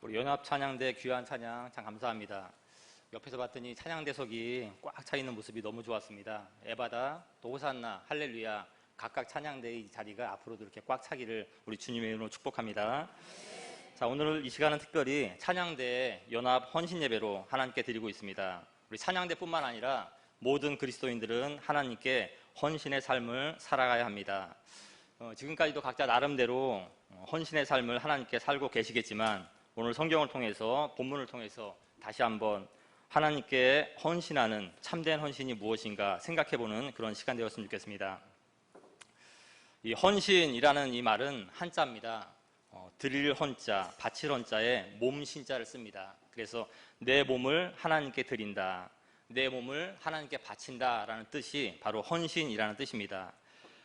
우리 연합 찬양대 귀한 찬양 참 감사합니다. 옆에서 봤더니 찬양대석이 꽉 차 있는 모습이 너무 좋았습니다. 에바다, 또 호산나, 할렐루야 각각 찬양대의 자리가 앞으로도 이렇게 꽉 차기를 우리 주님의 이름으로 축복합니다. 자, 오늘 이 시간은 특별히 찬양대 연합 헌신 예배로 하나님께 드리고 있습니다. 우리 찬양대뿐만 아니라 모든 그리스도인들은 하나님께 헌신의 삶을 살아가야 합니다. 지금까지도 각자 나름대로 헌신의 삶을 하나님께 살고 계시겠지만 오늘 성경을 통해서 본문을 통해서 다시 한번 하나님께 헌신하는 참된 헌신이 무엇인가 생각해보는 그런 시간 되었으면 좋겠습니다. 이 헌신이라는 이 말은 한자입니다. 드릴 헌자, 바칠 헌자에 몸 신자를 씁니다. 그래서 내 몸을 하나님께 드린다, 내 몸을 하나님께 바친다라는 뜻이 바로 헌신이라는 뜻입니다.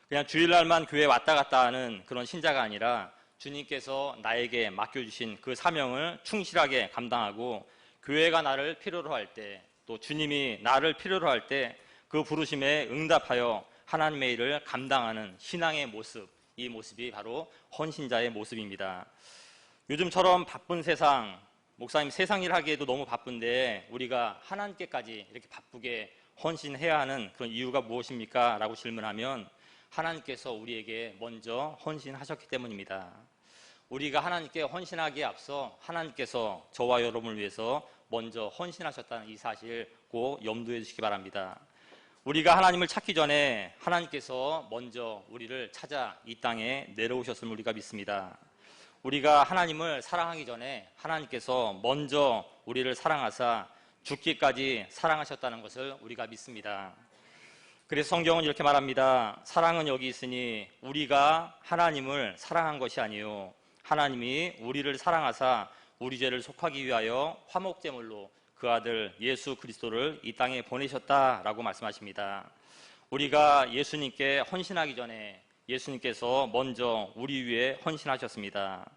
그냥 주일날만 교회 왔다 갔다 하는 그런 신자가 아니라 주님께서 나에게 맡겨주신 그 사명을 충실하게 감당하고 교회가 나를 필요로 할 때, 또 주님이 나를 필요로 할 때 그 부르심에 응답하여 하나님의 일을 감당하는 신앙의 모습, 이 모습이 바로 헌신자의 모습입니다. 요즘처럼 바쁜 세상, 목사님 세상 일 하기에도 너무 바쁜데 우리가 하나님께까지 이렇게 바쁘게 헌신해야 하는 그런 이유가 무엇입니까? 라고 질문하면 하나님께서 우리에게 먼저 헌신하셨기 때문입니다. 우리가 하나님께 헌신하기에 앞서 하나님께서 저와 여러분을 위해서 먼저 헌신하셨다는 이 사실 꼭 염두에 두시기 바랍니다. 우리가 하나님을 찾기 전에 하나님께서 먼저 우리를 찾아 이 땅에 내려오셨음을 우리가 믿습니다. 우리가 하나님을 사랑하기 전에 하나님께서 먼저 우리를 사랑하사 죽기까지 사랑하셨다는 것을 우리가 믿습니다. 그래서 성경은 이렇게 말합니다. 사랑은 여기 있으니 우리가 하나님을 사랑한 것이 아니요 하나님이 우리를 사랑하사 우리 죄를 속하기 위하여 화목제물로 그 아들 예수 그리스도를 이 땅에 보내셨다라고 말씀하십니다. 우리가 예수님께 헌신하기 전에 예수님께서 먼저 우리 위해 헌신하셨습니다.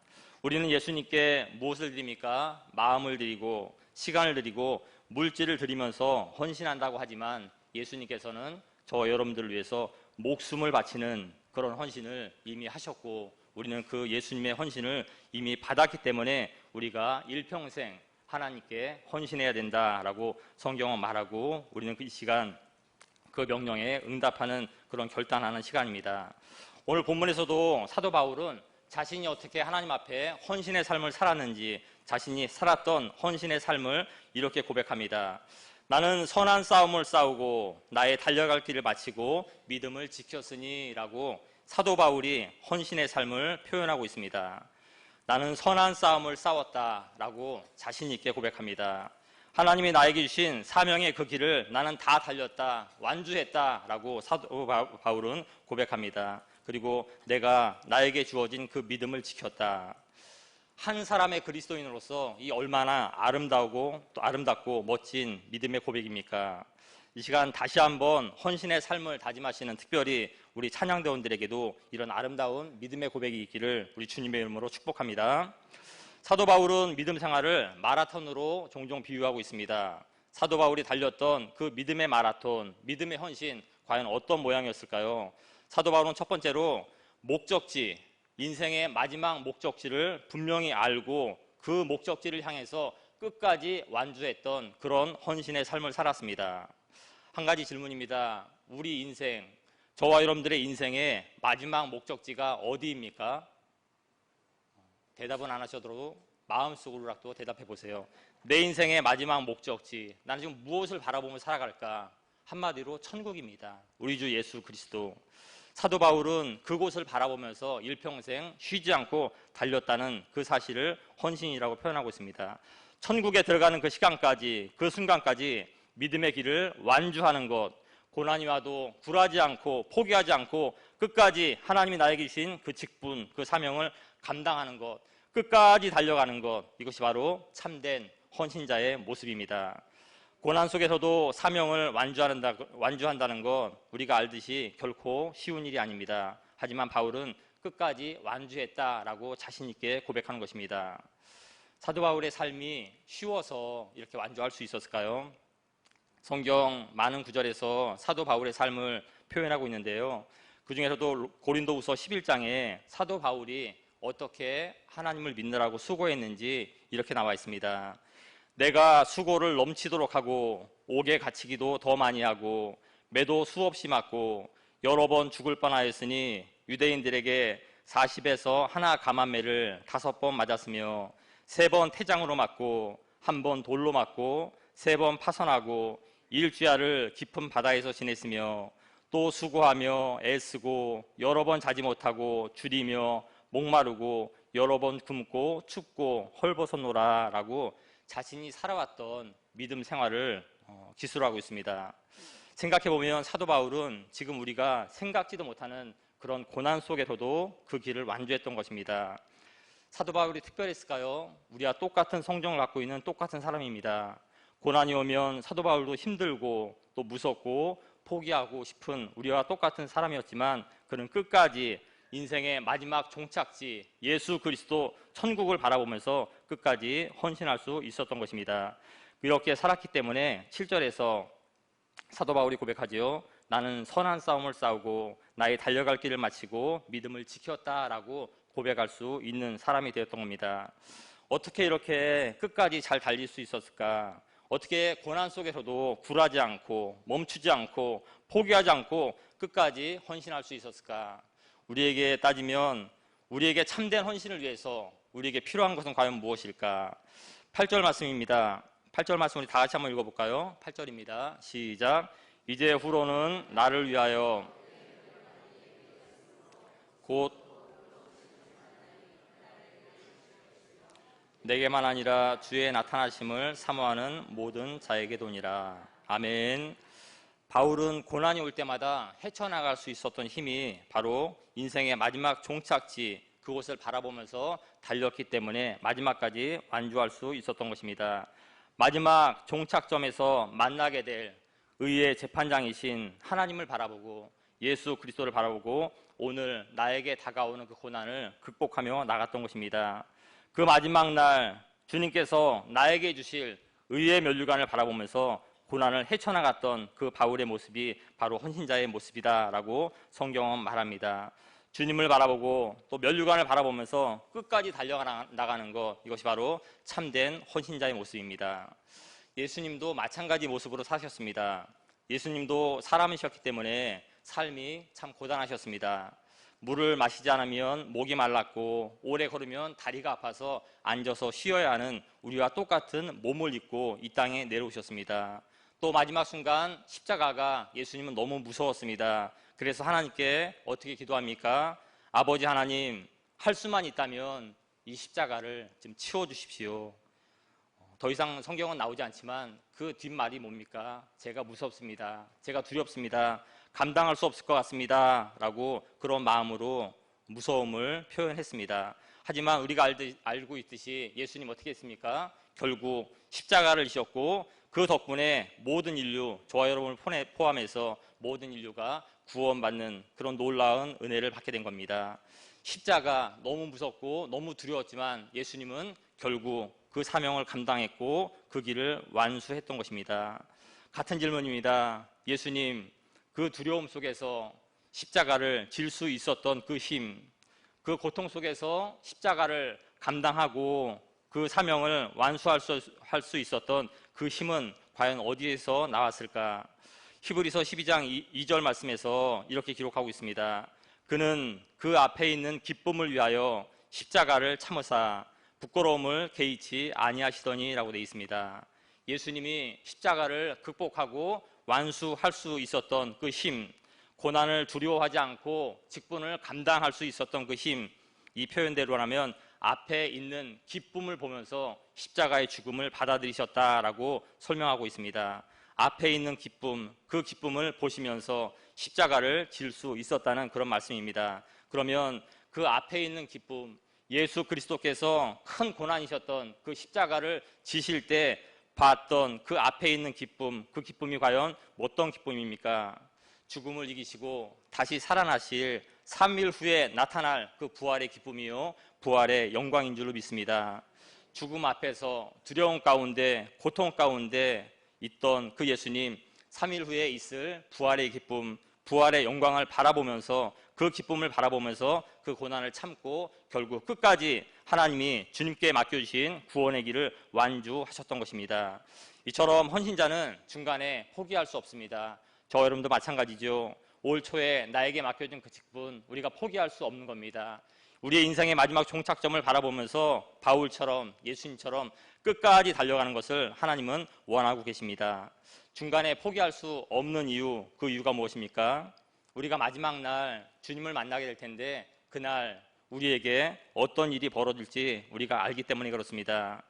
우리는 예수님께 무엇을 드립니까? 마음을 드리고 시간을 드리고 물질을 드리면서 헌신한다고 하지만 예수님께서는 저와 여러분들을 위해서 목숨을 바치는 그런 헌신을 이미 하셨고 우리는 그 예수님의 헌신을 이미 받았기 때문에 우리가 일평생 하나님께 헌신해야 된다라고 성경은 말하고 우리는 이 시간 그 명령에 응답하는 그런 결단하는 시간입니다. 오늘 본문에서도 사도 바울은 자신이 어떻게 하나님 앞에 헌신의 삶을 살았는지 자신이 살았던 헌신의 삶을 이렇게 고백합니다. 나는 선한 싸움을 싸우고 나의 달려갈 길을 마치고 믿음을 지켰으니 라고 사도 바울이 헌신의 삶을 표현하고 있습니다. 나는 선한 싸움을 싸웠다라고 자신 있게 고백합니다. 하나님이 나에게 주신 사명의 그 길을 나는 다 달렸다, 완주했다라고 사도 바울은 고백합니다. 그리고 내가 나에게 주어진 그 믿음을 지켰다. 한 사람의 그리스도인으로서 이 얼마나 아름답고 멋진 믿음의 고백입니까? 이 시간 다시 한번 헌신의 삶을 다짐하시는 특별히 우리 찬양대원들에게도 이런 아름다운 믿음의 고백이 있기를 우리 주님의 이름으로 축복합니다. 사도 바울은 믿음 생활을 마라톤으로 종종 비유하고 있습니다. 사도 바울이 달렸던 그 믿음의 마라톤, 믿음의 헌신 과연 어떤 모양이었을까요? 사도 바울은 첫 번째로 목적지, 인생의 마지막 목적지를 분명히 알고 그 목적지를 향해서 끝까지 완주했던 그런 헌신의 삶을 살았습니다. 한 가지 질문입니다. 우리 인생, 저와 여러분들의 인생의 마지막 목적지가 어디입니까? 대답은 안 하셔도 마음속으로라도 대답해 보세요. 내 인생의 마지막 목적지, 나는 지금 무엇을 바라보며 살아갈까? 한마디로 천국입니다. 우리 주 예수 그리스도. 사도 바울은 그곳을 바라보면서 일평생 쉬지 않고 달렸다는 그 사실을 헌신이라고 표현하고 있습니다. 천국에 들어가는 그 시간까지, 그 순간까지 믿음의 길을 완주하는 것, 고난이 와도 굴하지 않고 포기하지 않고 끝까지 하나님이 나에게 주신 그 직분, 그 사명을 감당하는 것, 끝까지 달려가는 것, 이것이 바로 참된 헌신자의 모습입니다. 고난 속에서도 사명을 완주한다는 것 우리가 알듯이 결코 쉬운 일이 아닙니다. 하지만 바울은 끝까지 완주했다라고 자신 있게 고백하는 것입니다. 사도 바울의 삶이 쉬워서 이렇게 완주할 수 있었을까요? 성경 많은 구절에서 사도 바울의 삶을 표현하고 있는데요. 그 중에서도 고린도후서 11장에 사도 바울이 어떻게 하나님을 믿느라고 수고했는지 이렇게 나와 있습니다. 내가 수고를 넘치도록 하고 옥에 갇히기도 더 많이 하고 매도 수없이 맞고 여러 번 죽을 뻔하였으니 유대인들에게 40에서 하나 감한매를 5번 맞았으며 3번 태장으로 맞고 1번 돌로 맞고 3번 파선하고 일주야를 깊은 바다에서 지냈으며 또 수고하며 애쓰고 여러 번 자지 못하고 줄이며 목마르고 여러 번 굶고 춥고 헐벗었노라 라고 자신이 살아왔던 믿음 생활을 기술하고 있습니다. 생각해보면 사도 바울은 지금 우리가 생각지도 못하는 그런 고난 속에서도 그 길을 완주했던 것입니다. 사도 바울이 특별했을까요? 우리와 똑같은 성정을 갖고 있는 똑같은 사람입니다. 고난이 오면 사도 바울도 힘들고 또 무섭고 포기하고 싶은 우리와 똑같은 사람이었지만 그는 끝까지 인생의 마지막 종착지 예수 그리스도 천국을 바라보면서 끝까지 헌신할 수 있었던 것입니다. 이렇게 살았기 때문에 7절에서 사도 바울이 고백하지요. 나는 선한 싸움을 싸우고 나의 달려갈 길을 마치고 믿음을 지켰다라고 고백할 수 있는 사람이 되었던 겁니다. 어떻게 이렇게 끝까지 잘 달릴 수 있었을까? 어떻게 고난 속에서도 굴하지 않고 멈추지 않고 포기하지 않고 끝까지 헌신할 수 있었을까? 우리에게 따지면 우리에게 참된 헌신을 위해서 우리에게 필요한 것은 과연 무엇일까? 8절 말씀입니다. 8절 말씀 우리 다 같이 한번 읽어볼까요? 8절입니다. 시작. 이제 후로는 나를 위하여 곧 내게만 아니라 주의 나타나심을 사모하는 모든 자에게도니라. 아멘. 바울은 고난이 올 때마다 헤쳐나갈 수 있었던 힘이 바로 인생의 마지막 종착지 그곳을 바라보면서 달렸기 때문에 마지막까지 완주할 수 있었던 것입니다. 마지막 종착점에서 만나게 될 의의 재판장이신 하나님을 바라보고 예수 그리스도를 바라보고 오늘 나에게 다가오는 그 고난을 극복하며 나갔던 것입니다. 그 마지막 날 주님께서 나에게 주실 의의 면류관을 바라보면서 고난을 헤쳐나갔던 그 바울의 모습이 바로 헌신자의 모습이다라고 성경은 말합니다. 주님을 바라보고 또 면류관을 바라보면서 끝까지 달려나가는 것, 이것이 바로 참된 헌신자의 모습입니다. 예수님도 마찬가지 모습으로 사셨습니다. 예수님도 사람이셨기 때문에 삶이 참 고단하셨습니다. 물을 마시지 않으면 목이 말랐고 오래 걸으면 다리가 아파서 앉아서 쉬어야 하는 우리와 똑같은 몸을 입고 이 땅에 내려오셨습니다. 또 마지막 순간 십자가가 예수님은 너무 무서웠습니다. 그래서 하나님께 어떻게 기도합니까? 아버지 하나님, 할 수만 있다면 이 십자가를 좀 치워주십시오. 더 이상 성경은 나오지 않지만 그 뒷말이 뭡니까? 제가 무섭습니다. 제가 두렵습니다. 감당할 수 없을 것 같습니다. 라고 그런 마음으로 무서움을 표현했습니다. 하지만 우리가 알고 있듯이 예수님 어떻게 했습니까? 결국 십자가를 지셨고 그 덕분에 모든 인류, 저와 여러분을 포함해서 모든 인류가 구원받는 그런 놀라운 은혜를 받게 된 겁니다. 십자가 너무 무섭고 너무 두려웠지만 예수님은 결국 그 사명을 감당했고 그 길을 완수했던 것입니다. 같은 질문입니다. 예수님, 그 두려움 속에서 십자가를 질 수 있었던 그 힘, 그 고통 속에서 십자가를 감당하고 그 사명을 완수할 수 있었던 그 힘은 과연 어디에서 나왔을까? 히브리서 12장 2절 말씀에서 이렇게 기록하고 있습니다. 그는 그 앞에 있는 기쁨을 위하여 십자가를 참으사 부끄러움을 개의치 아니하시더니 라고 되어 있습니다. 예수님이 십자가를 극복하고 완수할 수 있었던 그 힘, 고난을 두려워하지 않고 직분을 감당할 수 있었던 그 힘, 이 표현대로라면 앞에 있는 기쁨을 보면서 십자가의 죽음을 받아들이셨다라고 설명하고 있습니다. 앞에 있는 기쁨, 그 기쁨을 보시면서 십자가를 질 수 있었다는 그런 말씀입니다. 그러면 그 앞에 있는 기쁨, 예수 그리스도께서 큰 고난이셨던 그 십자가를 지실 때 봤던 그 앞에 있는 기쁨, 그 기쁨이 과연 어떤 기쁨입니까? 죽음을 이기시고 다시 살아나실 3일 후에 나타날 그 부활의 기쁨이요, 부활의 영광인 줄로 믿습니다. 죽음 앞에서 두려움 가운데, 고통 가운데 있던 그 예수님, 3일 후에 있을 부활의 기쁨, 부활의 영광을 바라보면서 그 기쁨을 바라보면서 그 고난을 참고 결국 끝까지 하나님이 주님께 맡겨주신 구원의 길을 완주하셨던 것입니다. 이처럼 헌신자는 중간에 포기할 수 없습니다. 저 여러분도 마찬가지죠. 올 초에 나에게 맡겨진 그 직분 우리가 포기할 수 없는 겁니다. 우리의 인생의 마지막 종착점을 바라보면서 바울처럼 예수님처럼 끝까지 달려가는 것을 하나님은 원하고 계십니다. 중간에 포기할 수 없는 이유, 그 이유가 무엇입니까? 우리가 마지막 날 주님을 만나게 될 텐데 그날 우리에게 어떤 일이 벌어질지 우리가 알기 때문에 그렇습니다.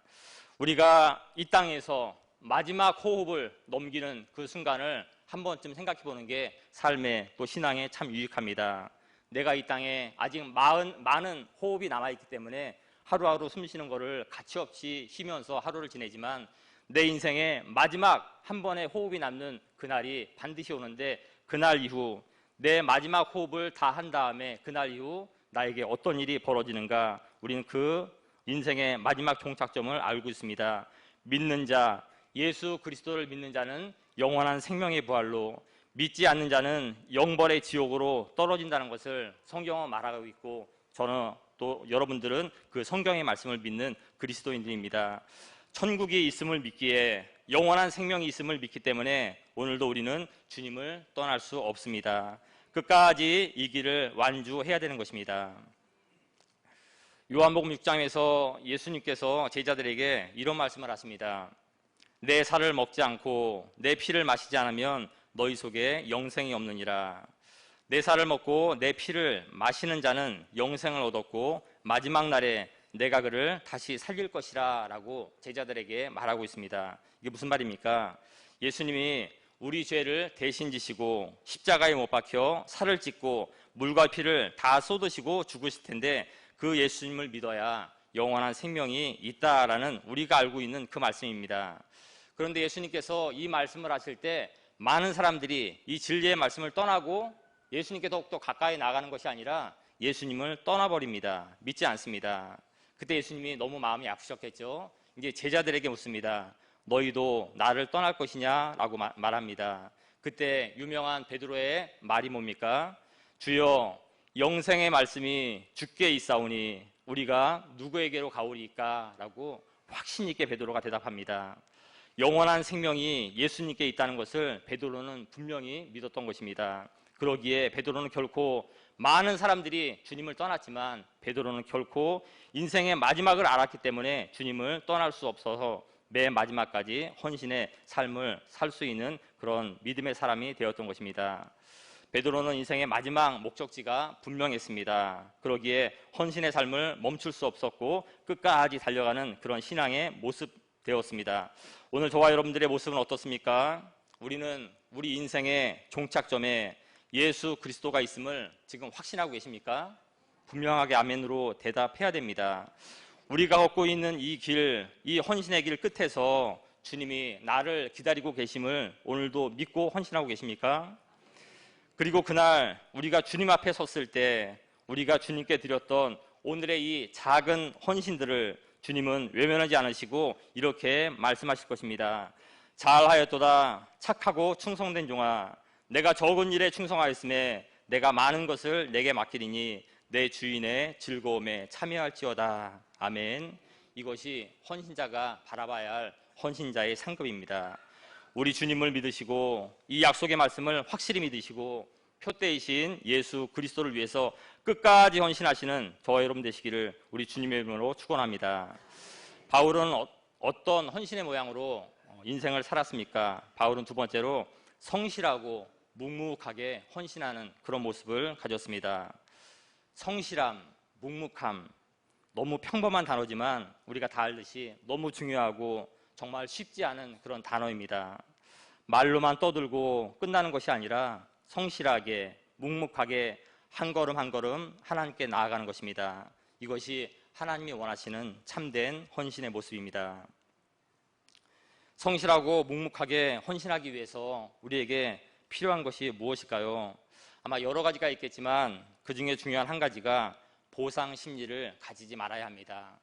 우리가 이 땅에서 마지막 호흡을 넘기는 그 순간을 한 번쯤 생각해 보는 게 삶의 또 신앙에 참 유익합니다. 내가 이 땅에 아직 많은 호흡이 남아있기 때문에 하루하루 숨 쉬는 거를 가치없이 쉬면서 하루를 지내지만 내 인생의 마지막 한 번의 호흡이 남는 그날이 반드시 오는데 그날 이후 내 마지막 호흡을 다 한 다음에 그날 이후 나에게 어떤 일이 벌어지는가 우리는 그 인생의 마지막 종착점을 알고 있습니다. 믿는 자, 예수 그리스도를 믿는 자는 영원한 생명의 부활로 믿지 않는 자는 영벌의 지옥으로 떨어진다는 것을 성경은 말하고 있고 저는 또 여러분들은 그 성경의 말씀을 믿는 그리스도인들입니다. 천국이 있음을 믿기에 영원한 생명이 있음을 믿기 때문에 오늘도 우리는 주님을 떠날 수 없습니다. 끝까지 이 길을 완주해야 되는 것입니다. 요한복음 6장에서 예수님께서 제자들에게 이런 말씀을 하십니다. 내 살을 먹지 않고 내 피를 마시지 않으면 너희 속에 영생이 없느니라. 내 살을 먹고 내 피를 마시는 자는 영생을 얻었고 마지막 날에 내가 그를 다시 살릴 것이라 라고 제자들에게 말하고 있습니다. 이게 무슨 말입니까? 예수님이 우리 죄를 대신 지시고 십자가에 못 박혀 살을 찢고 물과 피를 다 쏟으시고 죽으실 텐데 그 예수님을 믿어야 영원한 생명이 있다라는 우리가 알고 있는 그 말씀입니다. 그런데 예수님께서 이 말씀을 하실 때 많은 사람들이 이 진리의 말씀을 떠나고 예수님께 더욱더 가까이 나가는 것이 아니라 예수님을 떠나버립니다. 믿지 않습니다. 그때 예수님이 너무 마음이 아프셨겠죠. 이제 제자들에게 묻습니다. 너희도 나를 떠날 것이냐? 라고 말합니다. 그때 유명한 베드로의 말이 뭡니까? 주여 영생의 말씀이 주께 있사오니 우리가 누구에게로 가오리까? 라고 확신 있게 베드로가 대답합니다. 영원한 생명이 예수님께 있다는 것을 베드로는 분명히 믿었던 것입니다. 그러기에 베드로는 결코 많은 사람들이 주님을 떠났지만 베드로는 결코 인생의 마지막을 알았기 때문에 주님을 떠날 수 없어서 매 마지막까지 헌신의 삶을 살 수 있는 그런 믿음의 사람이 되었던 것입니다. 베드로는 인생의 마지막 목적지가 분명했습니다. 그러기에 헌신의 삶을 멈출 수 없었고 끝까지 달려가는 그런 신앙의 모습 되었습니다. 오늘 저와 여러분들의 모습은 어떻습니까? 우리는 우리 인생의 종착점에 예수 그리스도가 있음을 지금 확신하고 계십니까? 분명하게 아멘으로 대답해야 됩니다. 우리가 걷고 있는 이 길, 이 헌신의 길 끝에서 주님이 나를 기다리고 계심을 오늘도 믿고 헌신하고 계십니까? 그리고 그날 우리가 주님 앞에 섰을 때 우리가 주님께 드렸던 오늘의 이 작은 헌신들을 주님은 외면하지 않으시고 이렇게 말씀하실 것입니다. 잘하였도다 착하고 충성된 종아, 내가 적은 일에 충성하였음에 내가 많은 것을 내게 맡기리니 내 주인의 즐거움에 참여할지어다. 아멘. 이것이 헌신자가 바라봐야 할 헌신자의 상급입니다. 우리 주님을 믿으시고 이 약속의 말씀을 확실히 믿으시고 표대이신 예수 그리스도를 위해서 끝까지 헌신하시는 저와 여러분 되시기를 우리 주님의 이름으로 축원합니다. 바울은 어떤 헌신의 모양으로 인생을 살았습니까? 바울은 두 번째로 성실하고 묵묵하게 헌신하는 그런 모습을 가졌습니다. 성실함, 묵묵함, 너무 평범한 단어지만 우리가 다 알듯이 너무 중요하고 정말 쉽지 않은 그런 단어입니다. 말로만 떠들고 끝나는 것이 아니라 성실하게, 묵묵하게 한 걸음 한 걸음 하나님께 나아가는 것입니다. 이것이 하나님이 원하시는 참된 헌신의 모습입니다. 성실하고 묵묵하게 헌신하기 위해서 우리에게 필요한 것이 무엇일까요? 아마 여러 가지가 있겠지만 그 중에 중요한 한 가지가 보상 심리를 가지지 말아야 합니다.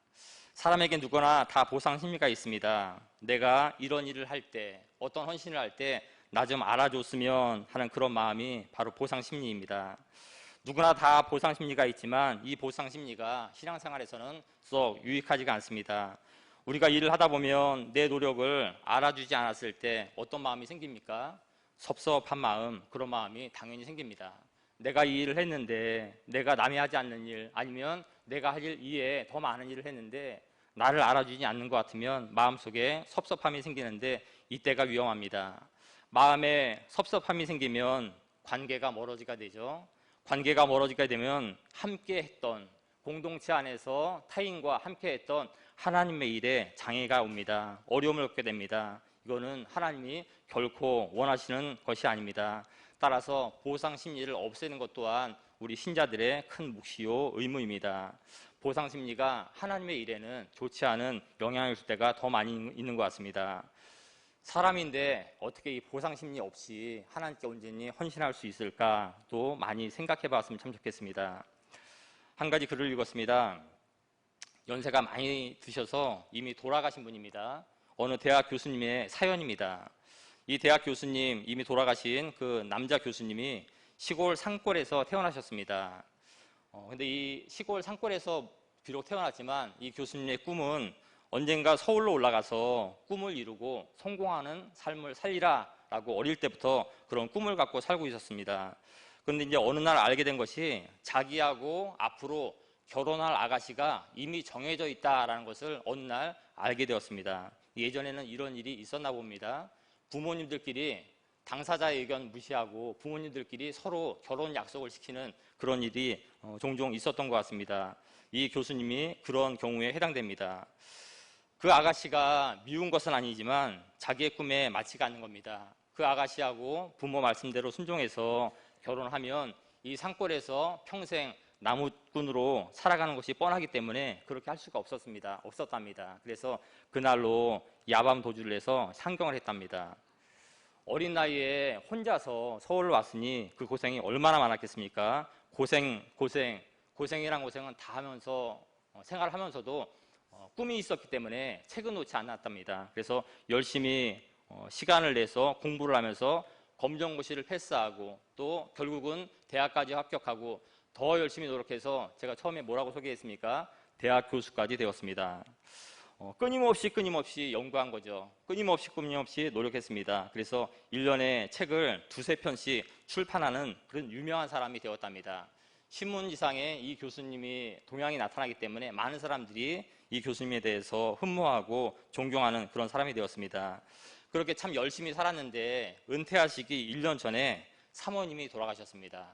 사람에게 누구나 다 보상 심리가 있습니다. 내가 이런 일을 할 때, 어떤 헌신을 할 때 나 좀 알아줬으면 하는 그런 마음이 바로 보상 심리입니다. 누구나 다 보상심리가 있지만 이 보상심리가 신앙생활에서는 썩 유익하지가 않습니다. 우리가 일을 하다 보면 내 노력을 알아주지 않았을 때 어떤 마음이 생깁니까? 섭섭한 마음, 그런 마음이 당연히 생깁니다. 내가 이 일을 했는데 내가 남이 하지 않는 일, 아니면 내가 할 일 이외에 더 많은 일을 했는데 나를 알아주지 않는 것 같으면 마음속에 섭섭함이 생기는데 이때가 위험합니다. 마음에 섭섭함이 생기면 관계가 멀어지게 되죠. 관계가 멀어지게 되면 함께 했던, 공동체 안에서 타인과 함께 했던 하나님의 일에 장애가 옵니다. 어려움을 겪게 됩니다. 이거는 하나님이 결코 원하시는 것이 아닙니다. 따라서 보상 심리를 없애는 것 또한 우리 신자들의 큰 몫이요 의무입니다. 보상 심리가 하나님의 일에는 좋지 않은 영향을 줄 때가 더 많이 있는 것 같습니다. 사람인데 어떻게 이 보상 심리 없이 하나님께 온전히 헌신할 수 있을까 또 많이 생각해 봤으면 참 좋겠습니다. 한 가지 글을 읽었습니다. 연세가 많이 드셔서 이미 돌아가신 분입니다. 어느 대학 교수님의 사연입니다. 이 대학 교수님, 이미 돌아가신 그 남자 교수님이 시골 산골에서 태어나셨습니다. 근데 이 시골 산골에서 비록 태어났지만 이 교수님의 꿈은 언젠가 서울로 올라가서 꿈을 이루고 성공하는 삶을 살리라 라고 어릴 때부터 그런 꿈을 갖고 살고 있었습니다. 그런데 이제 어느 날 알게 된 것이 자기하고 앞으로 결혼할 아가씨가 이미 정해져 있다라는 것을 어느 날 알게 되었습니다. 예전에는 이런 일이 있었나 봅니다. 부모님들끼리 당사자의 의견 무시하고 부모님들끼리 서로 결혼 약속을 시키는 그런 일이 종종 있었던 것 같습니다. 이 교수님이 그런 경우에 해당됩니다. 그 아가씨가 미운 것은 아니지만 자기의 꿈에 맞지가 않는 겁니다. 그 아가씨하고 부모 말씀대로 순종해서 결혼하면 이 산골에서 평생 나무꾼으로 살아가는 것이 뻔하기 때문에 그렇게 할 수가 없었답니다. 그래서 그날로 야밤 도주를 해서 상경을 했답니다. 어린 나이에 혼자서 서울로 왔으니 그 고생이 얼마나 많았겠습니까? 고생이란 고생은 다 하면서 생활하면서도 꿈이 있었기 때문에 책은 놓지 않았답니다. 그래서 열심히 시간을 내서 공부를 하면서 검정고시를 패스하고 또 결국은 대학까지 합격하고 더 열심히 노력해서 제가 처음에 뭐라고 소개했습니까? 대학 교수까지 되었습니다. 끊임없이 연구한 거죠. 끊임없이 노력했습니다. 그래서 1년에 책을 2~3편씩 출판하는 그런 유명한 사람이 되었답니다. 신문지상에 이 교수님이 동향이 나타나기 때문에 많은 사람들이 이 교수님에 대해서 흠모하고 존경하는 그런 사람이 되었습니다. 그렇게 참 열심히 살았는데 은퇴하시기 1년 전에 사모님이 돌아가셨습니다.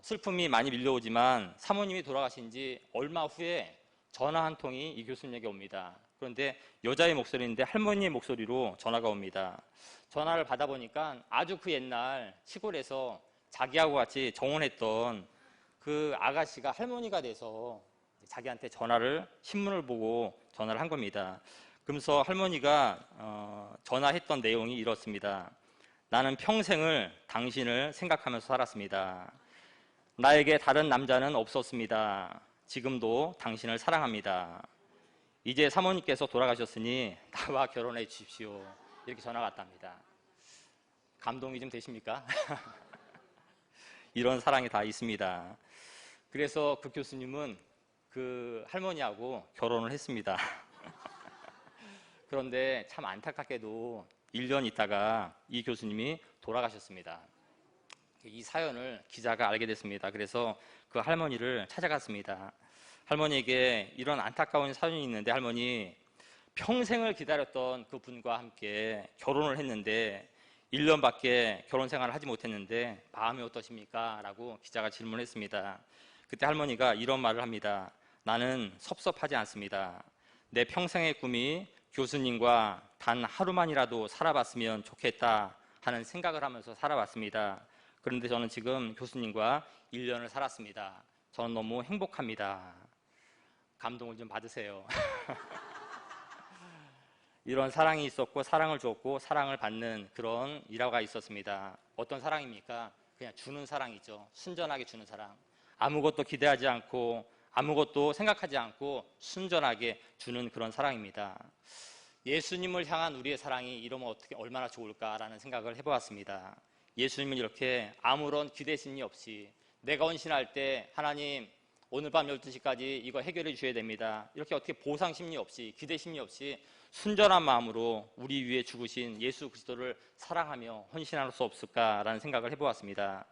슬픔이 많이 밀려오지만 사모님이 돌아가신 지 얼마 후에 전화 한 통이 이 교수님에게 옵니다. 그런데 여자의 목소리인데 할머니의 목소리로 전화가 옵니다. 전화를 받아보니까 아주 그 옛날 시골에서 자기하고 같이 정혼했던 그 아가씨가 할머니가 돼서 자기한테 신문을 보고 전화를 한 겁니다. 그러면서 할머니가 전화했던 내용이 이렇습니다. 나는 평생을 당신을 생각하면서 살았습니다. 나에게 다른 남자는 없었습니다. 지금도 당신을 사랑합니다. 이제 사모님께서 돌아가셨으니 나와 결혼해 주십시오. 이렇게 전화가 왔답니다. 감동이 좀 되십니까? 이런 사랑이 다 있습니다. 그래서 그 교수님은 그 할머니하고 결혼을 했습니다. 그런데 참 안타깝게도 1년 있다가 이 교수님이 돌아가셨습니다. 이 사연을 기자가 알게 됐습니다. 그래서 그 할머니를 찾아갔습니다. 할머니에게 이런 안타까운 사연이 있는데 할머니, 평생을 기다렸던 그 분과 함께 결혼을 했는데 1년밖에 결혼 생활을 하지 못했는데 마음이 어떠십니까? 라고 기자가 질문했습니다. 그때 할머니가 이런 말을 합니다. 나는 섭섭하지 않습니다. 내 평생의 꿈이 교수님과 단 하루만이라도 살아봤으면 좋겠다 하는 생각을 하면서 살아왔습니다. 그런데 저는 지금 교수님과 1년을 살았습니다. 저는 너무 행복합니다. 감동을 좀 받으세요. 이런 사랑이 있었고 사랑을 줬고 사랑을 받는 그런 일화가 있었습니다. 어떤 사랑입니까? 그냥 주는 사랑이죠. 순전하게 주는 사랑. 아무것도 기대하지 않고 아무것도 생각하지 않고 순전하게 주는 그런 사랑입니다. 예수님을 향한 우리의 사랑이 이러면 얼마나 좋을까라는 생각을 해보았습니다. 예수님은 이렇게 아무런 기대심이 없이 내가 헌신할 때 하나님 오늘 밤 12시까지 이거 해결해 주셔야 됩니다. 이렇게 어떻게 보상 심리 없이 기대 심리 없이 순전한 마음으로 우리 위해 죽으신 예수 그리스도를 사랑하며 헌신할 수 없을까라는 생각을 해보았습니다.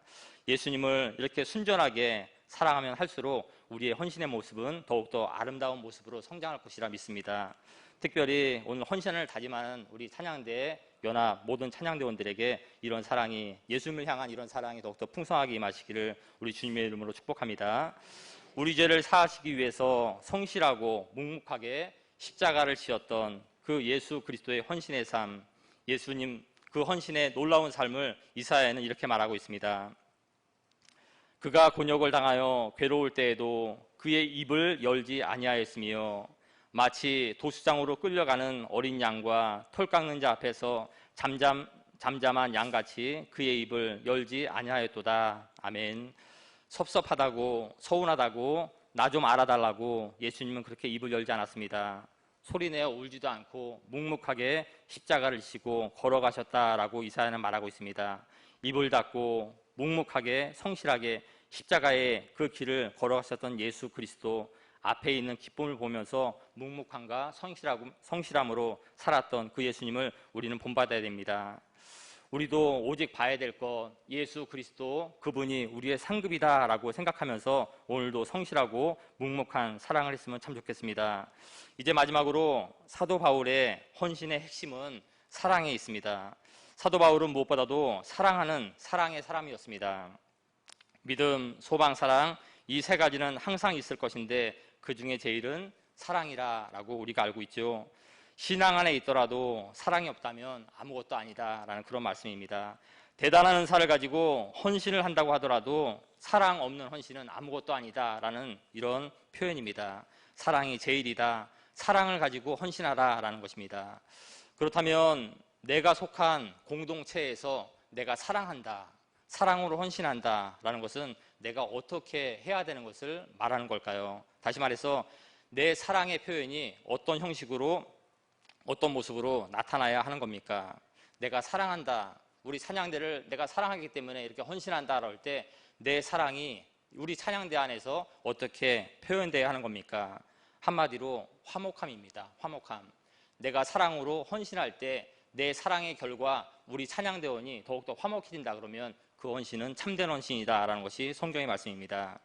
예수님을 이렇게 순전하게 사랑하면 할수록 우리의 헌신의 모습은 더욱더 아름다운 모습으로 성장할 것이라 믿습니다. 특별히 오늘 헌신을 다짐하는 우리 찬양대 연합 모든 찬양대원들에게 이런 사랑이, 예수님을 향한 이런 사랑이 더욱더 풍성하게 임하시기를 우리 주님의 이름으로 축복합니다. 우리 죄를 사하시기 위해서 성실하고 묵묵하게 십자가를 지었던 그 예수 그리스도의 헌신의 삶, 예수님 그 헌신의 놀라운 삶을 이사야는 이렇게 말하고 있습니다. 그가 곤욕을 당하여 괴로울 때에도 그의 입을 열지 아니하였으며 마치 도수장으로 끌려가는 어린 양과 털 깎는 자 앞에서 잠잠한 양같이 그의 입을 열지 아니하였도다. 아멘. 섭섭하다고 서운하다고 나 좀 알아달라고 예수님은 그렇게 입을 열지 않았습니다. 소리내어 울지도 않고 묵묵하게 십자가를 지시고 걸어가셨다라고 이사야는 말하고 있습니다. 입을 닫고 묵묵하게 성실하게 십자가의 그 길을 걸어가셨던 예수 그리스도 앞에 있는 기쁨을 보면서 묵묵함과 성실함으로 살았던 그 예수님을 우리는 본받아야 됩니다. 우리도 오직 봐야 될 것 예수 그리스도 그분이 우리의 상급이다라고 생각하면서 오늘도 성실하고 묵묵한 사랑을 했으면 참 좋겠습니다. 이제 마지막으로 사도 바울의 헌신의 핵심은 사랑에 있습니다. 사도 바울은 무엇보다도 사랑하는 사랑의 사람이었습니다. 믿음, 소망, 사랑 이 세 가지는 항상 있을 것인데 그 중에 제일은 사랑이라고 우리가 알고 있죠. 신앙 안에 있더라도 사랑이 없다면 아무것도 아니다라는 그런 말씀입니다. 대단한 은사를 가지고 헌신을 한다고 하더라도 사랑 없는 헌신은 아무것도 아니다라는 이런 표현입니다. 사랑이 제일이다. 사랑을 가지고 헌신하라라는 것입니다. 그렇다면 내가 속한 공동체에서 내가 사랑한다, 사랑으로 헌신한다라는 것은 내가 어떻게 해야 되는 것을 말하는 걸까요? 다시 말해서 내 사랑의 표현이 어떤 형식으로 어떤 모습으로 나타나야 하는 겁니까? 내가 사랑한다, 우리 찬양대를 내가 사랑하기 때문에 이렇게 헌신한다 할 때 내 사랑이 우리 찬양대 안에서 어떻게 표현되어야 하는 겁니까? 한마디로 화목함입니다. 화목함. 내가 사랑으로 헌신할 때 내 사랑의 결과 우리 찬양대원이 더욱더 화목해진다 그러면 그 헌신은 참된 헌신이다라는 것이 성경의 말씀입니다.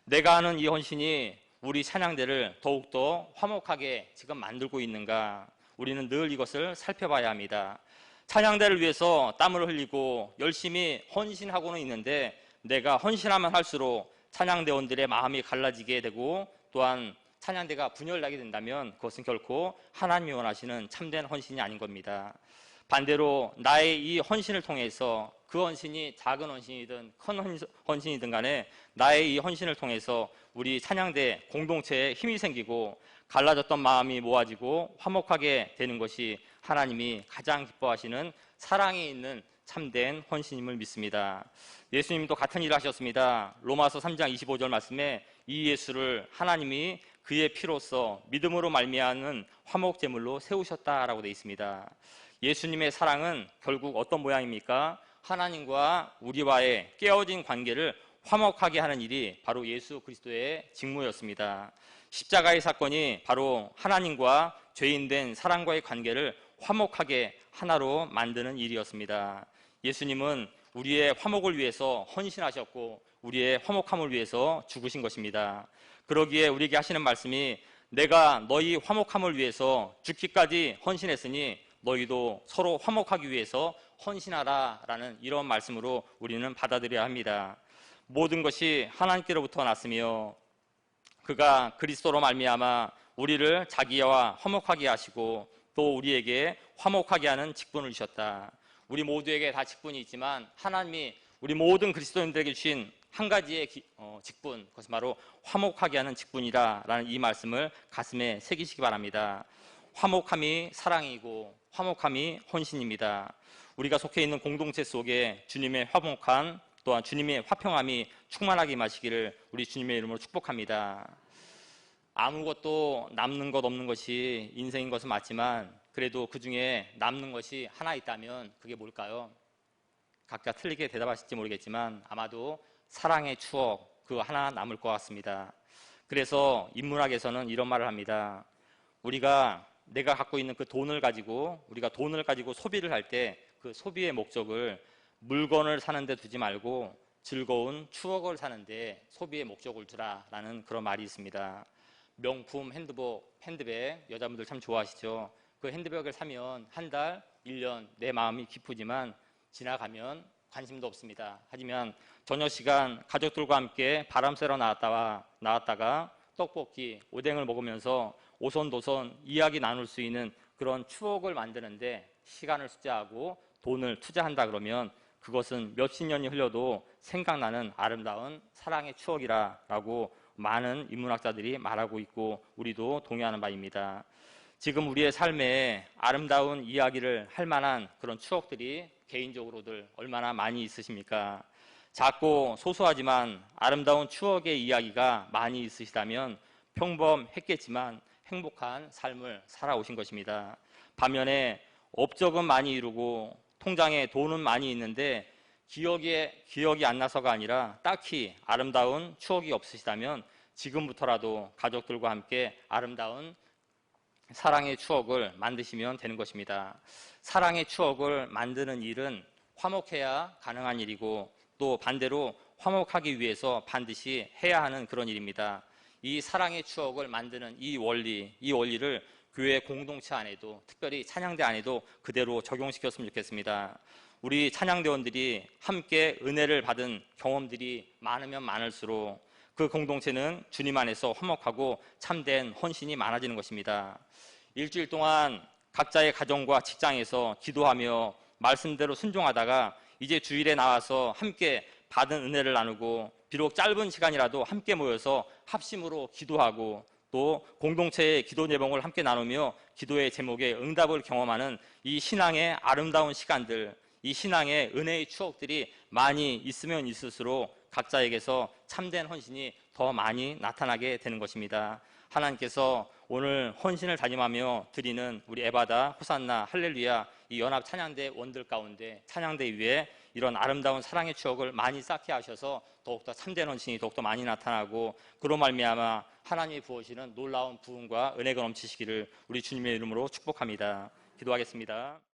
내가 하는 이 헌신이 우리 찬양대를 더욱더 화목하게 지금 만들고 있는가? 우리는 늘 이것을 살펴봐야 합니다. 찬양대를 위해서 땀을 흘리고 열심히 헌신하고는 있는데 내가 헌신하면 할수록 찬양대원들의 마음이 갈라지게 되고 또한 찬양대가 분열나게 된다면 그것은 결코 하나님이 원하시는 참된 헌신이 아닌 겁니다. 반대로 나의 이 헌신을 통해서 그 헌신이 작은 헌신이든 큰 헌신이든 간에 나의 이 헌신을 통해서 우리 찬양대 공동체에 힘이 생기고 갈라졌던 마음이 모아지고 화목하게 되는 것이 하나님이 가장 기뻐하시는 사랑이 있는 참된 헌신임을 믿습니다. 예수님도 같은 일을 하셨습니다. 로마서 3장 25절 말씀에 이 예수를 하나님이 그의 피로써 믿음으로 말미암은 화목 제물로 세우셨다라고 되어 있습니다. 예수님의 사랑은 결국 어떤 모양입니까? 하나님과 우리와의 깨어진 관계를 화목하게 하는 일이 바로 예수 그리스도의 직무였습니다. 십자가의 사건이 바로 하나님과 죄인된 사람과의 관계를 화목하게 하나로 만드는 일이었습니다. 예수님은 우리의 화목을 위해서 헌신하셨고 우리의 화목함을 위해서 죽으신 것입니다. 그러기에 우리에게 하시는 말씀이 내가 너희 화목함을 위해서 죽기까지 헌신했으니 너희도 서로 화목하기 위해서 헌신하라라는 이런 말씀으로 우리는 받아들여야 합니다. 모든 것이 하나님께로부터 났으며 그가 그리스도로 말미암아 우리를 자기와 화목하게 하시고 또 우리에게 화목하게 하는 직분을 주셨다. 우리 모두에게 다 직분이 있지만 하나님이 우리 모든 그리스도인들에게 주신 한 가지의 직분, 그것은 바로 화목하게 하는 직분이라는 이 말씀을 가슴에 새기시기 바랍니다. 화목함이 사랑이고 화목함이 헌신입니다. 우리가 속해 있는 공동체 속에 주님의 화목함 또한 주님의 화평함이 충만하게 임하시기를 우리 주님의 이름으로 축복합니다. 아무것도 남는 것 없는 것이 인생인 것은 맞지만 그래도 그 중에 남는 것이 하나 있다면 그게 뭘까요? 각자 틀리게 대답하실지 모르겠지만 아마도 사랑의 추억 그 하나 남을 것 같습니다. 그래서 인문학에서는 이런 말을 합니다. 내가 갖고 있는 그 돈을 가지고 우리가 돈을 가지고 소비를 할 때 그 소비의 목적을 물건을 사는 데 두지 말고 즐거운 추억을 사는데 소비의 목적을 두라라는 그런 말이 있습니다. 명품 핸드백 여자분들 참 좋아하시죠. 그 핸드백을 사면 한 달, 1년 내 마음이 기쁘지만 지나가면 관심도 없습니다. 하지만 저녁 시간 가족들과 함께 바람 쐬러 나왔다가 떡볶이, 오뎅을 먹으면서 오손도손 이야기 나눌 수 있는 그런 추억을 만드는데 시간을 투자하고 돈을 투자한다 그러면 그것은 몇십 년이 흘려도 생각나는 아름다운 사랑의 추억이라고 많은 인문학자들이 말하고 있고 우리도 동의하는 바입니다. 지금 우리의 삶에 아름다운 이야기를 할 만한 그런 추억들이 개인적으로들 얼마나 많이 있으십니까? 작고 소소하지만 아름다운 추억의 이야기가 많이 있으시다면 평범했겠지만 행복한 삶을 살아오신 것입니다. 반면에 업적은 많이 이루고 통장에 돈은 많이 있는데 기억이 안 나서가 아니라 딱히 아름다운 추억이 없으시다면 지금부터라도 가족들과 함께 아름다운 사랑의 추억을 만드시면 되는 것입니다. 사랑의 추억을 만드는 일은 화목해야 가능한 일이고 또 반대로 화목하기 위해서 반드시 해야 하는 그런 일입니다. 이 사랑의 추억을 만드는 이 원리를 교회 공동체 안에도 특별히 찬양대 안에도 그대로 적용시켰으면 좋겠습니다. 우리 찬양대원들이 함께 은혜를 받은 경험들이 많으면 많을수록 그 공동체는 주님 안에서 화목하고 참된 헌신이 많아지는 것입니다. 일주일 동안 각자의 가정과 직장에서 기도하며 말씀대로 순종하다가 이제 주일에 나와서 함께 받은 은혜를 나누고 비록 짧은 시간이라도 함께 모여서 합심으로 기도하고 또 공동체의 기도 예봉을 함께 나누며 기도의 제목에 응답을 경험하는 이 신앙의 아름다운 시간들, 이 신앙의 은혜의 추억들이 많이 있으면 있을수록 각자에게서 참된 헌신이 더 많이 나타나게 되는 것입니다. 하나님께서 오늘 헌신을 다짐하며 드리는 우리 에바다, 호산나, 할렐루야 이 연합 찬양대 원들 가운데 찬양대 위에 이런 아름다운 사랑의 추억을 많이 쌓게 하셔서 더욱더 참된 헌신이 더욱더 많이 나타나고 그로 말미암아 하나님이 부으시는 놀라운 부흥과 은혜가 넘치시기를 우리 주님의 이름으로 축복합니다. 기도하겠습니다.